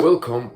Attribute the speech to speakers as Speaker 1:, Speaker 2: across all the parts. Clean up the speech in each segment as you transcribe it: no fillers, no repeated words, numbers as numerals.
Speaker 1: Welcome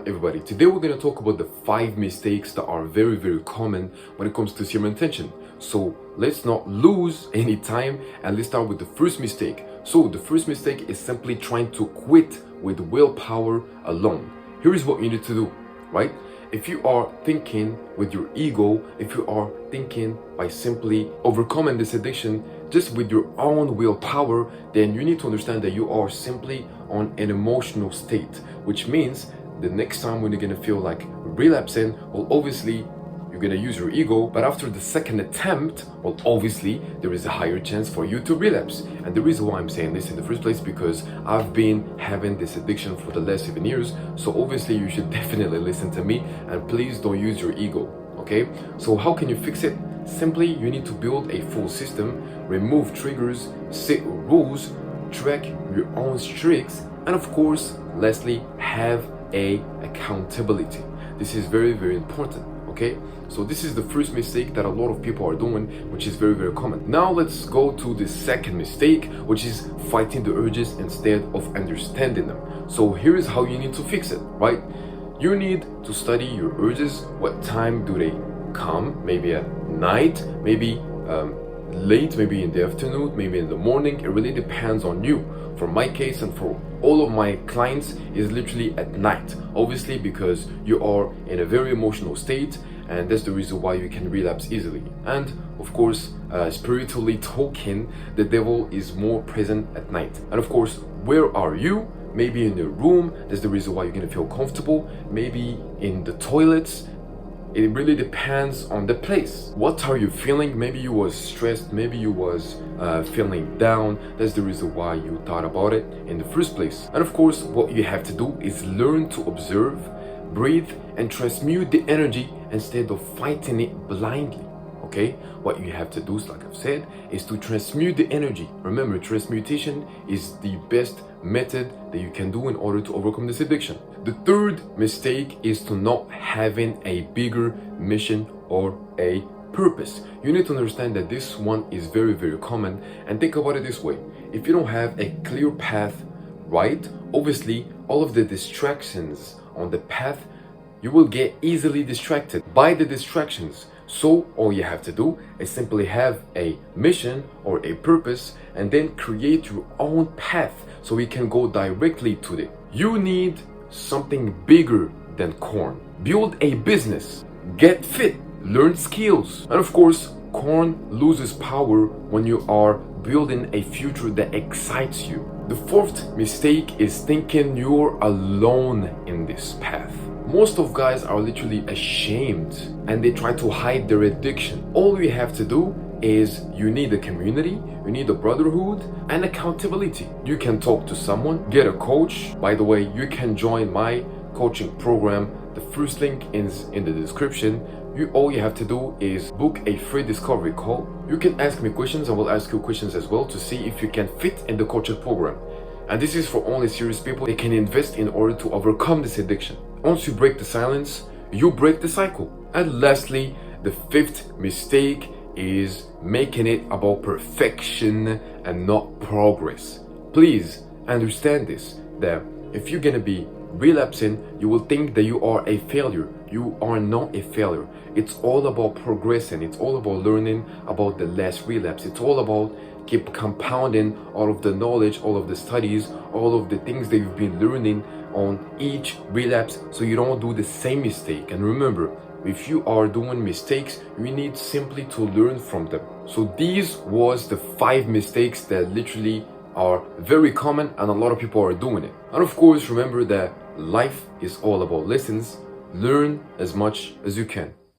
Speaker 1: everybody. Today we're going to talk about the 5 mistakes that are very common when it comes to serum intention. So let's not lose any time and let's start with the first mistake. So the first mistake is simply trying to quit with willpower alone. Here is what you need to do, right? If you are thinking with your ego, if you are thinking by simply overcoming this addiction just with your own willpower, then you need to understand that you are simply on an emotional state, which means the next time when you're gonna feel like relapsing, well, obviously you're gonna use your ego, but after the second attempt, well, obviously there is a higher chance for you to relapse. And the reason why I'm saying this in the first place, because I've been having this addiction for the last 7 years, so obviously you should definitely listen to me and please don't use your ego, okay? So how can you fix it? Simply, you need to build a full system, remove triggers, set rules, track your own streaks, and of course, lastly, have a accountability. This is very important, okay? So this is the first mistake that a lot of people are doing, which is very common. Now let's go to the second mistake, which is fighting the urges instead of understanding them. So here is how you need to fix it, right? You need to study your urges. What time do they come? Maybe at night, maybe late, maybe in the afternoon, maybe in the morning. It really depends on you. For my case and for all of my clients, is literally at night, obviously, because you are in a very emotional state, and that's the reason why you can relapse easily. And of course, spiritually talking, the devil is more present at night. And of course, where are you? Maybe in your room. That's the reason why you're gonna feel comfortable. Maybe in the toilets. It really depends on the place. What are you feeling? Maybe you was stressed, maybe you was feeling down. That's the reason why you thought about it in the first place. And of course, what you have to do is learn to observe, breathe, and transmute the energy instead of fighting it blindly. Okay, what you have to do, like I've said, is to transmute the energy. Remember, transmutation is the best method that you can do in order to overcome this addiction. The third mistake is to not having a bigger mission or a purpose. You need to understand that this one is very common, and think about it this way. If you don't have a clear path, right, obviously all of the distractions on the path, you will get easily distracted by the distractions. So all you have to do is simply have a mission or a purpose and then create your own path so you can go directly to it. You need something bigger than corn. Build a business, get fit, learn skills. And of course, corn loses power when you are building a future that excites you. The fourth mistake is thinking you're alone in this path. Most of guys are literally ashamed and they try to hide their addiction. All you have to do is you need a community, you need a brotherhood and accountability. You can talk to someone, get a coach. By the way, you can join my coaching program. The first link is in the description. All you have to do is book a free discovery call. You can ask me questions, I will ask you questions as well to see if you can fit in the coaching program. And this is for only serious people. They can invest in order to overcome this addiction. Once you break the silence, you break the cycle. And lastly, the fifth mistake is making it about perfection and not progress. Please understand this, that if you're gonna be relapsing, you will think that you are a failure. You are not a failure. It's all about progressing. It's all about learning about the last relapse. It's all about keep compounding all of the knowledge, all of the studies, all of the things that you've been learning on each relapse so you don't do the same mistake. And remember, if you are doing mistakes, you need simply to learn from them. So these was the 5 mistakes that literally are very common and a lot of people are doing it. And of course, remember that life is all about lessons. Learn as much as you can.